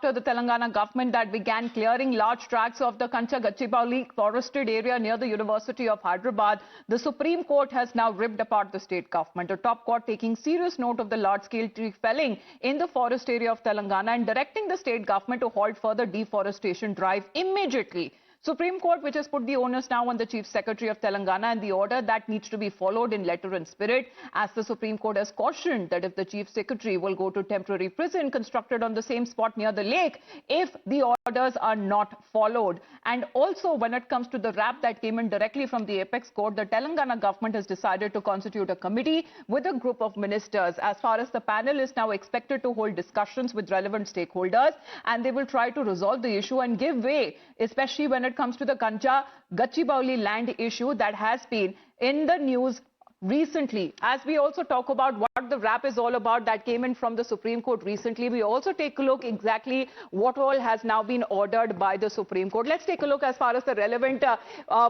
after the Telangana government that began clearing large tracts of the Kancha Gachibowli forested area near the University of Hyderabad, the Supreme Court has now ripped apart the state government. The top court taking serious note of the large-scale tree felling in the forest area of Telangana and directing the state government to halt further deforestation drive immediately. Supreme Court, which has put the onus now on the Chief Secretary of Telangana, and the order that needs to be followed in letter and spirit, as the Supreme Court has cautioned that if the Chief Secretary will go to temporary prison constructed on the same spot near the lake, if the orders are not followed. And also, when it comes to the rap that came in directly from the Apex Court, the Telangana government has decided to constitute a committee with a group of ministers. As far as the panel is now expected to hold discussions with relevant stakeholders, and they will try to resolve the issue and give way, especially when it comes to the Kancha Gachibowli land issue that has been in the news recently. As we also talk about what the rap is all about that came in from the Supreme Court recently, we also take a look exactly what all has now been ordered by the Supreme Court. Let's take a look as far as the relevant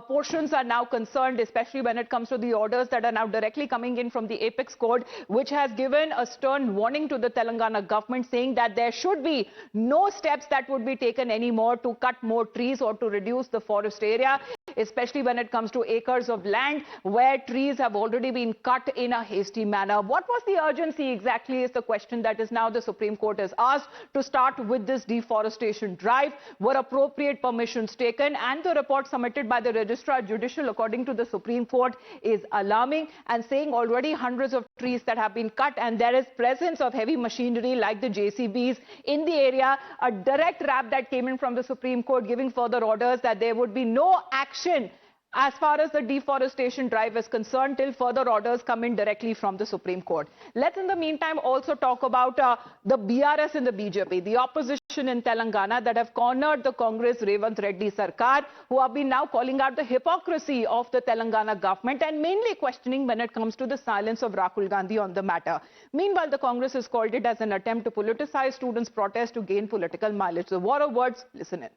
portions are now concerned, especially when it comes to the orders that are now directly coming in from the Apex Court, which has given a stern warning to the Telangana government, saying that there should be no steps that would be taken anymore to cut more trees or to reduce the forest area, especially when it comes to acres of land where trees have already been cut in a hasty manner. What was the urgency exactly is the question that is now the Supreme Court has asked to start with this deforestation drive. Were appropriate permissions taken? And the report submitted by the Registrar Judicial, according to the Supreme Court, is alarming and saying already hundreds of trees that have been cut, and there is presence of heavy machinery like the JCBs in the area. A direct rap that came in from the Supreme Court giving further orders that there would be no action as far as the deforestation drive is concerned till further orders come in directly from the Supreme Court. Let's in the meantime also talk about the BRS and the BJP, the opposition in Telangana that have cornered the Congress Revanth Reddy Sarkar, who have been now calling out the hypocrisy of the Telangana government and mainly questioning when it comes to the silence of Rahul Gandhi on the matter. Meanwhile, the Congress has called it as an attempt to politicize students' protest to gain political mileage. The war of words, listen in.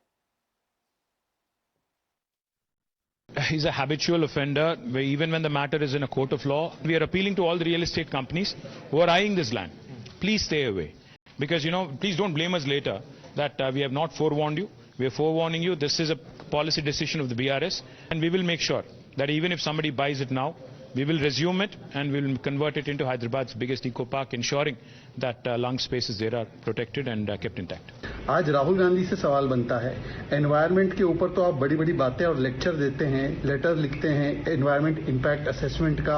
He's a habitual offender, where even when the matter is in a court of law. We are appealing to all the real estate companies who are eyeing this land. Please stay away. Because, please don't blame us later that we have not forewarned you. We are forewarning you. This is a policy decision of the BRS. And we will make sure that even if somebody buys it now, we will resume it and we will convert it into Hyderabad's biggest eco park, ensuring that lung spaces there are protected and kept intact. आज राहुल गांधी से सवाल बनता है, environment के ऊपर तो आप बड़ी बड़ी बातें और लेक्चर देते हैं, लेटर लिखते हैं, एनवायरनमेंट इंपैक्ट असेसमेंट का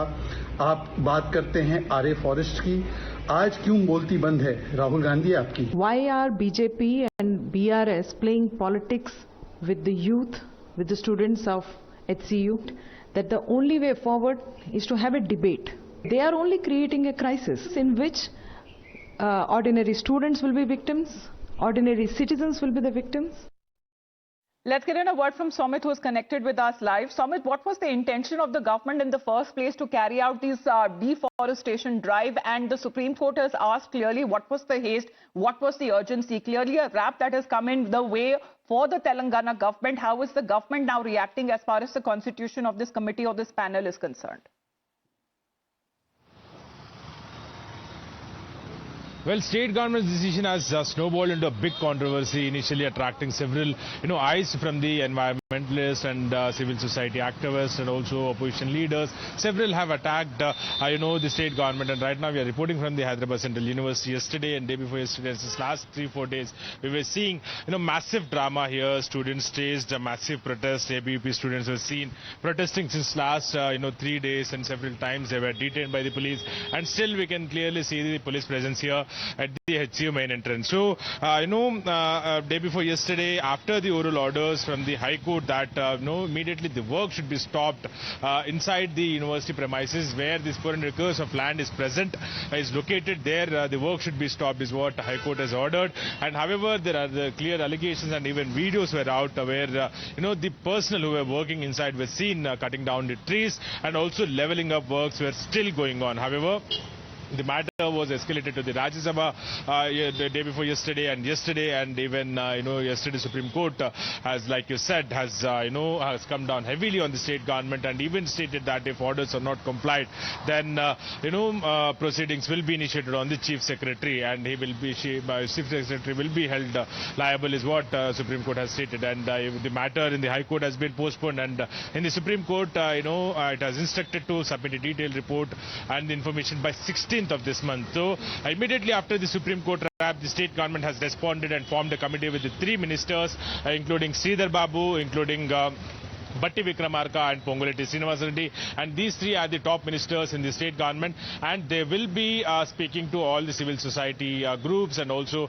आप बात करते हैं, आरए फॉरेस्ट की, आज क्यों बोलती बंद है राहुल गांधी आपकी? Why are BJP and BRS playing politics with the youth, with the students of HCU? That the only way forward is to have a debate. They are only creating a crisis in which ordinary students will be victims, ordinary citizens will be the victims. Let's get in a word from Somit, who is connected with us live. Somit, what was the intention of the government in the first place to carry out this deforestation drive? And the Supreme Court has asked clearly what was the haste, what was the urgency? Clearly a rap that has come in the way for the Telangana government. How is the government now reacting as far as the constitution of this committee or this panel is concerned? Well, state government's decision has snowballed into a big controversy, initially attracting several, eyes from the environmentalists and civil society activists and also opposition leaders. Several have attacked, the state government, and right now we are reporting from the Hyderabad Central University. Yesterday and day before yesterday, this last 3-4 days, we were seeing, massive drama here. Students staged a massive protest. ABUP students were seen protesting since last, 3 days, and several times they were detained by the police. And still we can clearly see the police presence here at the HCU main entrance. So, day before yesterday, after the oral orders from the High Court that, immediately the work should be stopped inside the university premises where this 400 acres of land is present, is located there, the work should be stopped is what the High Court has ordered. And however, there are the clear allegations and even videos were out where, the personnel who were working inside were seen cutting down the trees, and also leveling up works were still going on. However, the matter was escalated to the Rajya Sabha the day before yesterday, and even yesterday Supreme Court has, like you said, has come down heavily on the state government, and even stated that if orders are not complied, then proceedings will be initiated on the Chief Secretary, and Chief Secretary will be held liable, is what Supreme Court has stated. And the matter in the High Court has been postponed, and in the Supreme Court, it has instructed to submit a detailed report and the information by 16th of this month. So immediately after the Supreme Court wrap, the state government has responded and formed a committee with the 3 ministers, including Sridhar Babu, including Batti Vikramarka and Ponguleti Srinivasa Reddy, and these 3 are the top ministers in the state government, and they will be speaking to all the civil society groups, and also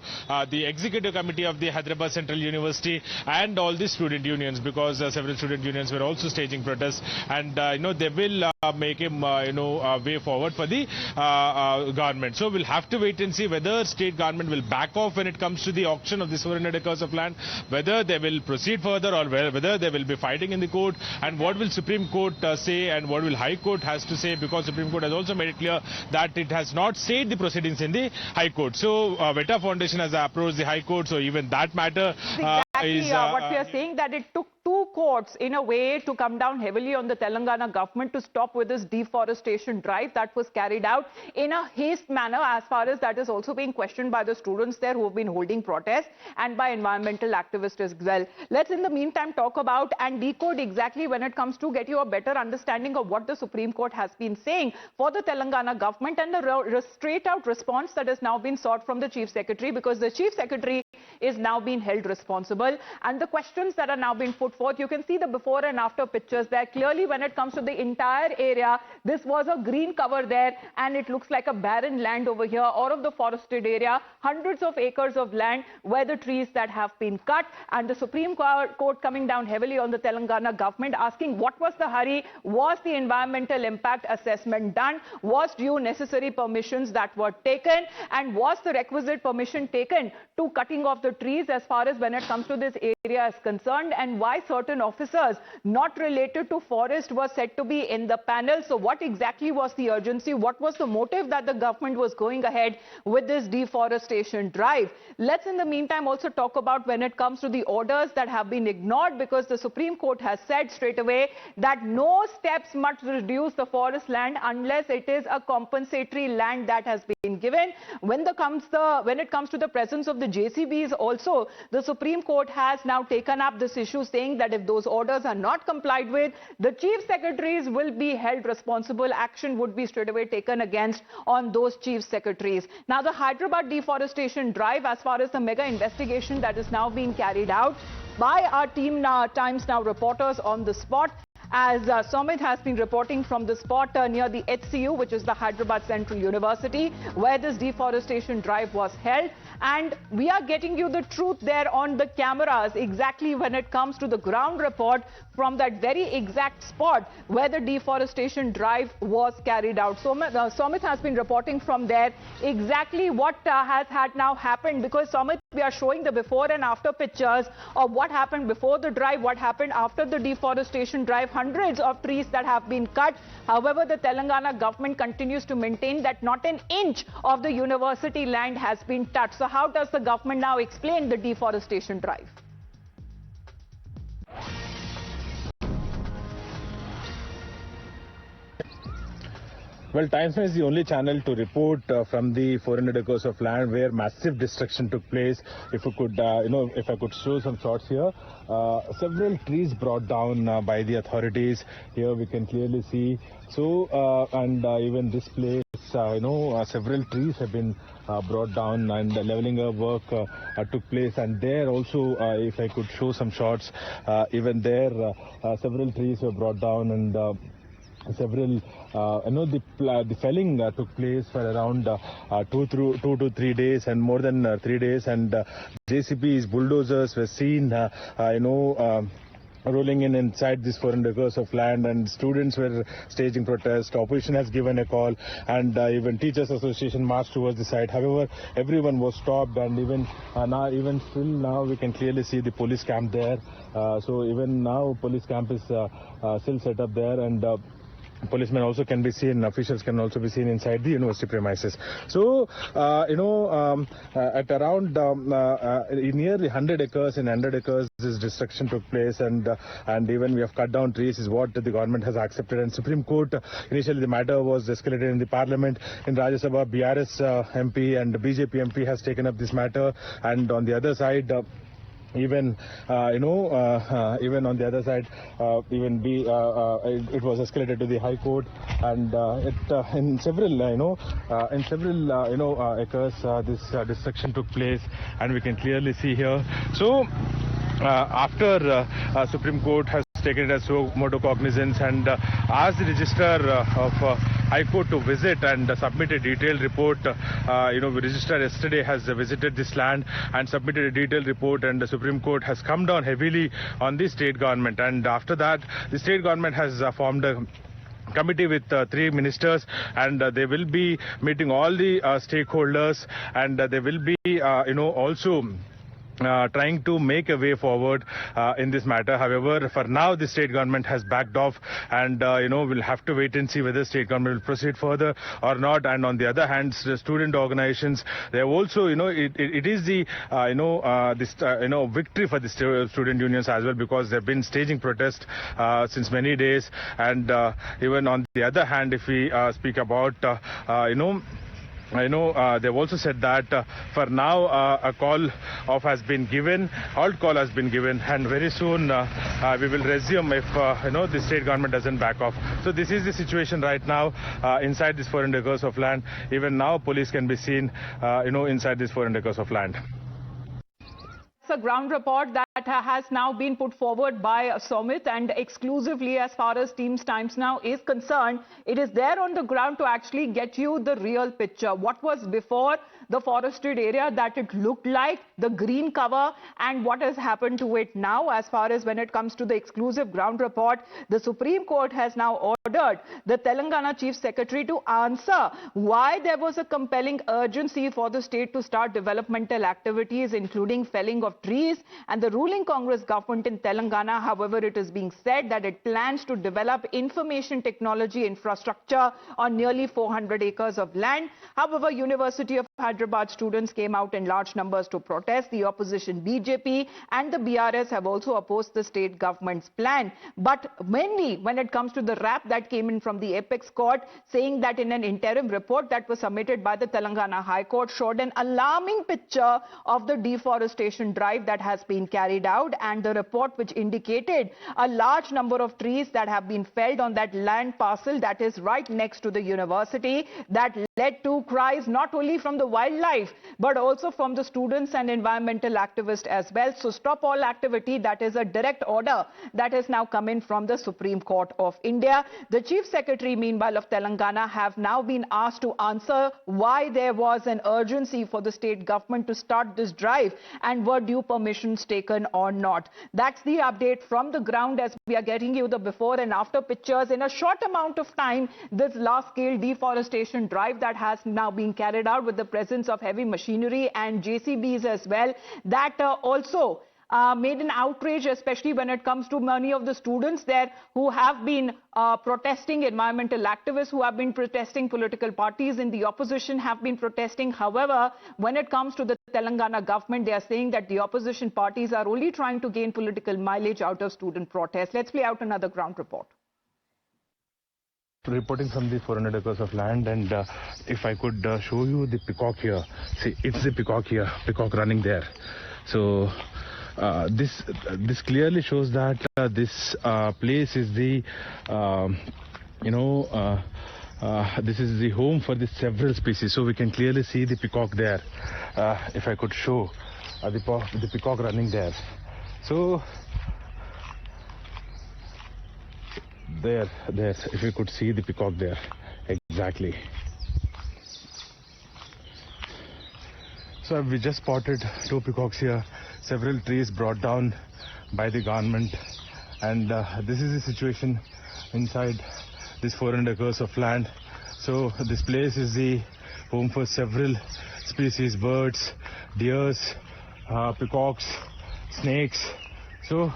the executive committee of the Hyderabad Central University, and all the student unions, because several student unions were also staging protests, and they will make a way forward for the government. So we'll have to wait and see whether state government will back off when it comes to the auction of this 400 acres of land, whether they will proceed further, or whether they will be fighting in the court, and what will Supreme Court say, and what will High Court has to say, because Supreme Court has also made it clear that it has not stayed the proceedings in the High Court. So Veta Foundation has approached the High Court, so even that matter is what we are saying, that it took 2 courts in a way to come down heavily on the Telangana government to stop with this deforestation drive that was carried out in a haste manner, as far as that is also being questioned by the students there who have been holding protests, and by environmental activists as well. Let's in the meantime talk about and decode exactly, when it comes to get you a better understanding of what the Supreme Court has been saying for the Telangana government, and the straight out response that has now been sought from the Chief Secretary, because the Chief Secretary is now being held responsible, and the questions that are now being put forth, you can see the before and after pictures there. Clearly, when it comes to the entire area, this was a green cover there, and it looks like a barren land over here, or of the forested area, hundreds of acres of land where the trees that have been cut, and the Supreme Court coming down heavily on the Telangana government, asking what was the hurry, was the environmental impact assessment done, was due necessary permissions that were taken, and was the requisite permission taken to cutting off the trees as far as when it comes to this area is concerned, and why certain officers not related to forest were said to be in the panel. So what exactly was the urgency? What was the motive that the government was going ahead with this deforestation drive? Let's in the meantime also talk about when it comes to the orders that have been ignored, because the Supreme Court has said straight away that no steps must reduce the forest land unless it is a compensatory land that has been given. When it comes to the presence of the JCBs also, the Supreme Court has now taken up this issue, saying that if those orders are not complied with, the chief secretaries will be held responsible. Action would be straight away taken against on those chief secretaries. Now, the Hyderabad deforestation drive, as far as the mega investigation that is now being carried out by our team Times Now reporters on the spot, as Somit has been reporting from the spot near the HCU, which is the Hyderabad Central University, where this deforestation drive was held. And we are getting you the truth there on the cameras, exactly when it comes to the ground report from that very exact spot where the deforestation drive was carried out. Somit has been reporting from there exactly what has now happened, because Somit, we are showing the before and after pictures of what happened before the drive, what happened after the deforestation drive. Hundreds of trees that have been cut. However, the Telangana government continues to maintain that not an inch of the university land has been touched. So how does the government now explain the deforestation drive? Well, Times Now is the only channel to report from the 400 acres of land where massive destruction took place. If you could, if I could show some shots here, several trees brought down by the authorities. Here we can clearly see. So, even this place, several trees have been brought down, and leveling work took place. And there also, if I could show some shots, even there, several trees were brought down, and several, the felling took place for around 2 to 3 days, and more than 3 days, and JCBs, bulldozers were seen, rolling inside this 400 acres of land, and students were staging protest. Opposition has given a call, and even Teachers Association marched towards the site. However, everyone was stopped, and even still now we can clearly see the police camp there. So even now police camp is still set up there, and Policemen also can be seen, officials can also be seen inside the university premises. So, at around nearly 100 acres, in 100 acres, this destruction took place, and even we have cut down trees, is what the government has accepted. And Supreme Court, initially the matter was escalated in the Parliament, in Rajya Sabha, BRS MP and BJP MP has taken up this matter, and on the other side, even even on the other side, it was escalated to the High Court, and in several acres this destruction took place, and we can clearly see here. So after Supreme Court has taken it as so modo cognizance and asked the Registrar of High Court to visit and submit a detailed report. The Registrar yesterday has visited this land and submitted a detailed report, and the Supreme Court has come down heavily on the state government. And after that, the state government has formed a committee with 3 ministers, and they will be meeting all the stakeholders, and they will be also trying to make a way forward in this matter. However, for now the state government has backed off, and we'll have to wait and see whether state government will proceed further or not. And on the other hand, the student organizations, they have also, it is the victory for the student unions as well, because they've been staging protest since many days. And even on the other hand, if we speak about they've also said that for now a call off has been given, halt call has been given, and very soon we will resume if the state government doesn't back off. So this is the situation right now inside this 400 acres of land. Even now police can be seen inside this 400 acres of land. A ground report that has now been put forward by Somit, and exclusively as far as Teams Times Now is concerned, it is there on the ground to actually get you the real picture. What was before the forested area that it looked like, the green cover, and what has happened to it now. As far as when it comes to the exclusive ground report, the Supreme Court has now ordered the Telangana Chief Secretary to answer why there was a compelling urgency for the state to start developmental activities, including felling of trees. And the ruling Congress government in Telangana, however, it is being said that it plans to develop information technology infrastructure on nearly 400 acres of land. However, University of Hyderabad students came out in large numbers to protest. The opposition BJP and the BRS have also opposed the state government's plan. But mainly when it comes to the rap that came in from the apex court, saying that in an interim report that was submitted by the Telangana High Court showed an alarming picture of the deforestation drive that has been carried out, and the report which indicated a large number of trees that have been felled on that land parcel that is right next to the university, that led to cries not only from the wildlife but also from the students and environmental activists as well. So stop all activity, that is a direct order that has now come in from the Supreme Court of India. The Chief Secretary, meanwhile, of Telangana have now been asked to answer why there was an urgency for the state government to start this drive, and were due permissions taken or not. That's the update from the ground, as we are getting you the before and after pictures in a short amount of time. This large-scale deforestation drive that has now been carried out with the presence of heavy machinery and JCBs as well, that also made an outrage, especially when it comes to many of the students there who have been protesting, environmental activists who have been protesting, political parties in the opposition have been protesting. However, when it comes to the Telangana government, they are saying that the opposition parties are only trying to gain political mileage out of student protests. Let's play out another ground report. Reporting from the 400 acres of land, and if I could show you the peacock here. See, it's the peacock here, peacock running there. So this clearly shows that this place is the this is the home for the several species. So we can clearly see the peacock there. If I could show the peacock running there. So there, if you could see the peacock there, exactly. So we just spotted 2 peacocks here, several trees brought down by the government, and this is the situation inside this 400 acres of land. So this place is the home for several species, birds, deers, peacocks, snakes. So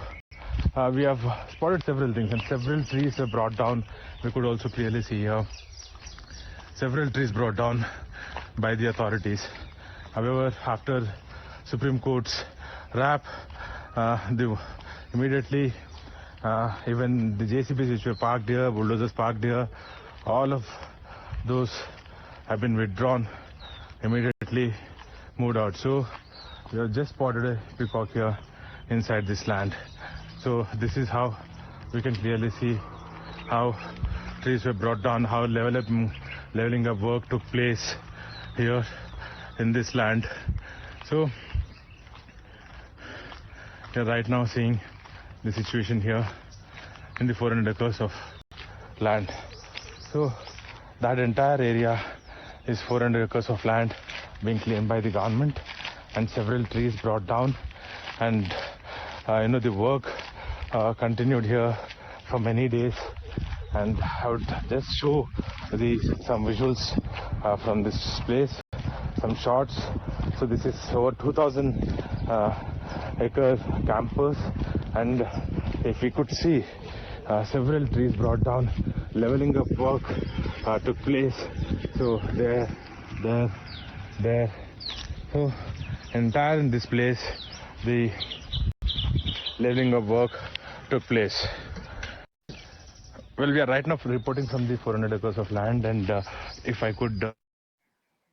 we have spotted several things, and several trees were brought down. We could also clearly see here several trees brought down by the authorities. However, after Supreme Court's rap, immediately even the JCBs which were parked here, bulldozers parked here, all of those have been withdrawn, immediately moved out. So we have just spotted a peacock here inside this land. So this is how we can clearly see how trees were brought down, how leveling up work took place here in this land. So you're right now seeing the situation here in the 400 acres of land. So that entire area is 400 acres of land being claimed by the government, and several trees brought down, and the work continued here for many days. And I would just show some visuals from this place, some shots. So this is over 2,000 acre campus, and if we could see several trees brought down, leveling up work took place. So there. So entire in this place, the leveling of work took place. Well, we are right now reporting from the 400 acres of land, and if I could...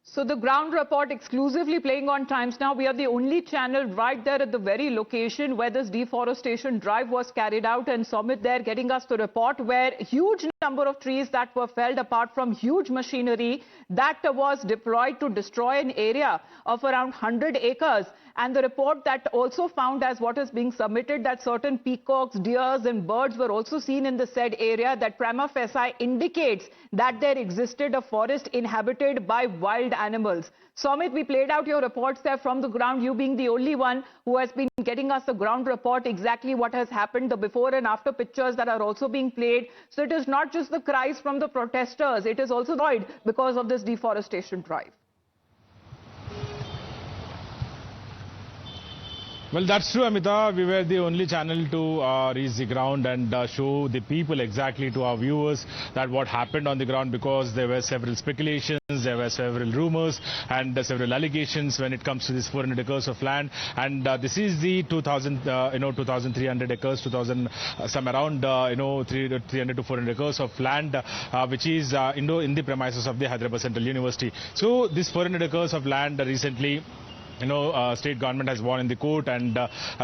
So the ground report exclusively playing on Times Now. We are the only channel right there at the very location where this deforestation drive was carried out, and Somit there getting us the report where huge number of trees that were felled, apart from huge machinery that was deployed to destroy an area of around 100 acres. And the report that also found, as what is being submitted, that certain peacocks, deers and birds were also seen in the said area, that prima facie indicates that there existed a forest inhabited by wild animals. Somit, we played out your reports there from the ground, you being the only one who has been getting us the ground report, exactly what has happened, the before and after pictures that are also being played. So it is not just the cries from the protesters, it is also annoyed because of this deforestation drive. Well, that's true, Amita. We were the only channel to reach the ground and show the people exactly to our viewers that what happened on the ground, because there were several speculations, there were several rumors and several allegations when it comes to this 400 acres of land. And this is the 2,300 acres, some around 300 to 400 acres of land, which is in the premises of the Hyderabad Central University. So this 400 acres of land recently, state government has won in the court, and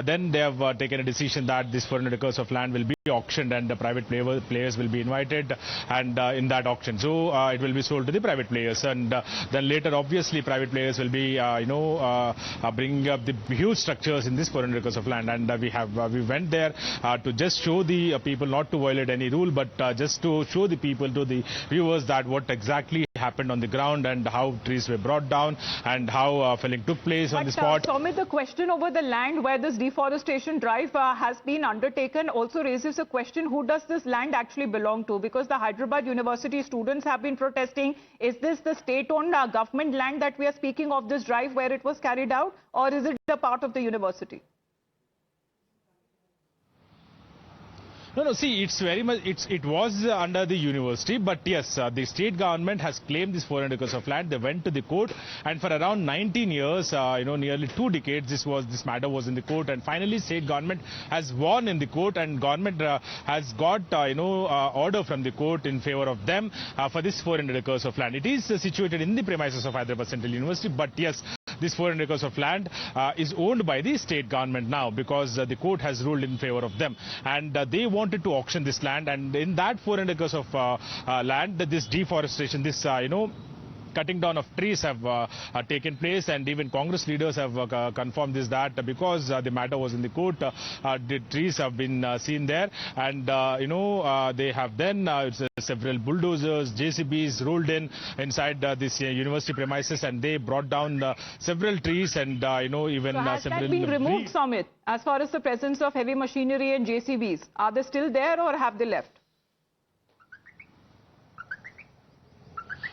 then they have taken a decision that this 400 acres of land will be auctioned, and the private players will be invited, and in that auction, so it will be sold to the private players, and then later obviously private players will be bringing up the huge structures in this 400 acres of land. And we went there to just show the people, not to violate any rule, but just to show the people, to the viewers, that what exactly happened on the ground and how trees were brought down and how felling took place on the spot. Somit, the question over the land where this deforestation drive has been undertaken also raises a question: who does this land actually belong to? Because the Hyderabad University students have been protesting. Is this the state-owned government land that we are speaking of, this drive where it was carried out, or is it a part of the university? No, see, it's very much, it was under the university, but yes, the state government has claimed this 400 acres of land. They went to the court, and for around 19 years, nearly 2 decades, this matter was in the court, and finally state government has won in the court, and government has got, order from the court in favor of them for this 400 acres of land. It is situated in the premises of Hyderabad Central University, but yes, this 400 acres of land is owned by the state government now, because the court has ruled in favor of them, and they wanted to auction this land. And in that 400 acres of land, this deforestation, this cutting down of trees have taken place, and even Congress leaders have confirmed this, that because the matter was in the court, the trees have been seen there, and they have then several bulldozers, JCBs rolled inside this university premises, and they brought down several trees, and even so has several... that been removed, Somit, as far as the presence of heavy machinery and JCBs? Are they still there, or have they left?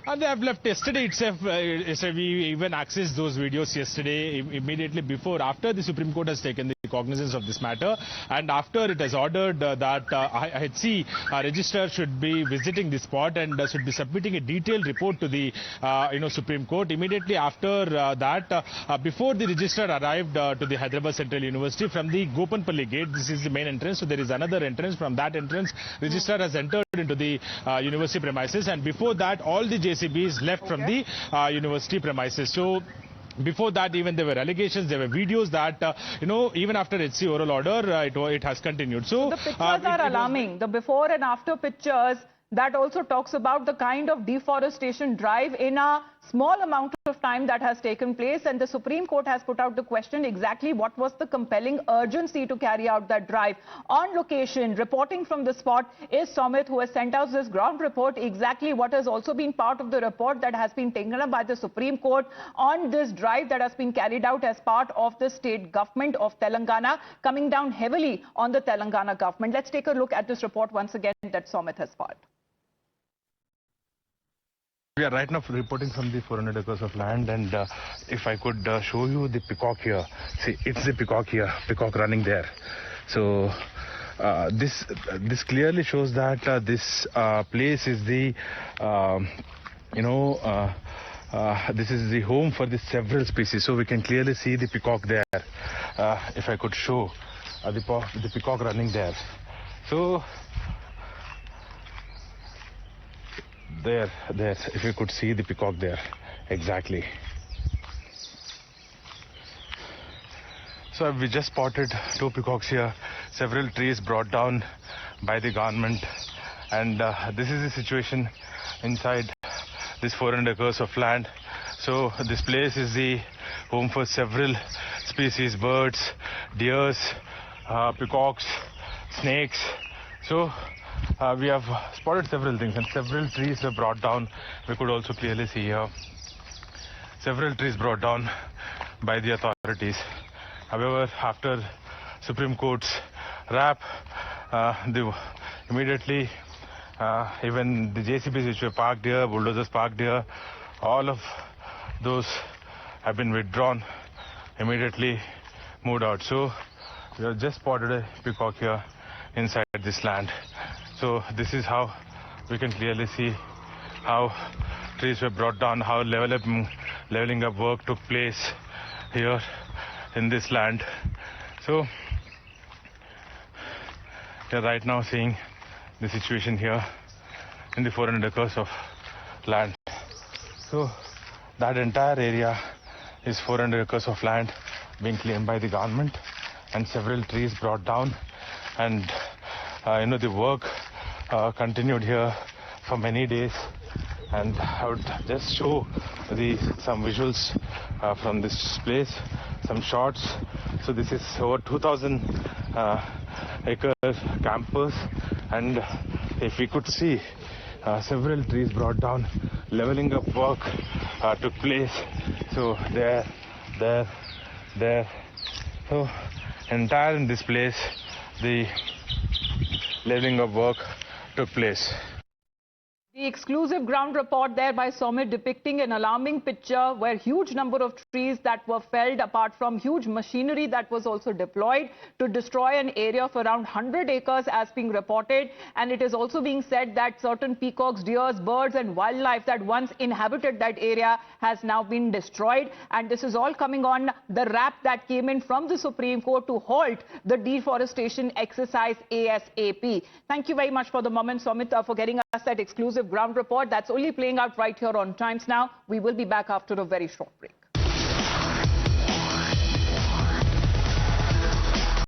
And they have left yesterday itself. We even accessed those videos yesterday, immediately after the Supreme Court has taken the cognizance of this matter, and after it has ordered that IHC registrar should be visiting the spot and should be submitting a detailed report to the Supreme Court. Immediately after that, before the registrar arrived to the Hyderabad Central University from the Gopanpalli gate, this is the main entrance, so there is another entrance. From that entrance, registrar has entered into the university premises, and before that all the JCBs left from the university premises. So before that, even there were allegations, there were videos that, even after HC oral order, it has continued. So the pictures are alarming. The before and after pictures, that also talks about the kind of deforestation drive in a small amount of time that has taken place. And the Supreme Court has put out the question exactly what was the compelling urgency to carry out that drive. On location, reporting from the spot is Somit, who has sent us this ground report, exactly what has also been part of the report that has been taken up by the Supreme Court on this drive that has been carried out as part of the state government of Telangana, coming down heavily on the Telangana government. Let's take a look at this report once again that Somit has filed. We are right now reporting from the 400 acres of land, and if I could show you the peacock here. See, it's the peacock here, peacock running there. So this clearly shows that this place is the this is the home for the several species. So we can clearly see the peacock there. If I could show the peacock running there. So there, if you could see the peacock there, exactly. So we just spotted 2 peacocks here, several trees brought down by the government, and this is the situation inside this 400 acres of land. So this place is the home for several species, birds, deers, peacocks, snakes. So we have spotted several things, and several trees were brought down. We could also clearly see here several trees brought down by the authorities. However, after Supreme Court's wrap, immediately even the JCBs which were parked here, bulldozers parked here, all of those have been withdrawn, immediately moved out. So we have just spotted a peacock here inside this land. So this is how we can clearly see how trees were brought down, how leveling up work took place here in this land. So we are right now seeing the situation here in the 400 acres of land. So that entire area is 400 acres of land being claimed by the government, and several trees brought down, and the work continued here for many days. And I would just show some visuals from this place, some shots. So this is over 2,000 acre campus, and if we could see several trees brought down, leveling up work took place. So there. So entire in this place, the leveling of work took place. The exclusive ground report there by Somit depicting an alarming picture where huge number of trees that were felled, apart from huge machinery that was also deployed to destroy an area of around 100 acres as being reported. And it is also being said that certain peacocks, deers, birds and wildlife that once inhabited that area has now been destroyed. And this is all coming on the wrap that came in from the Supreme Court to halt the deforestation exercise ASAP. Thank you very much for the moment, Somit, for getting us that exclusive ground report that's only playing out right here on Times Now. We will be back after a very short break.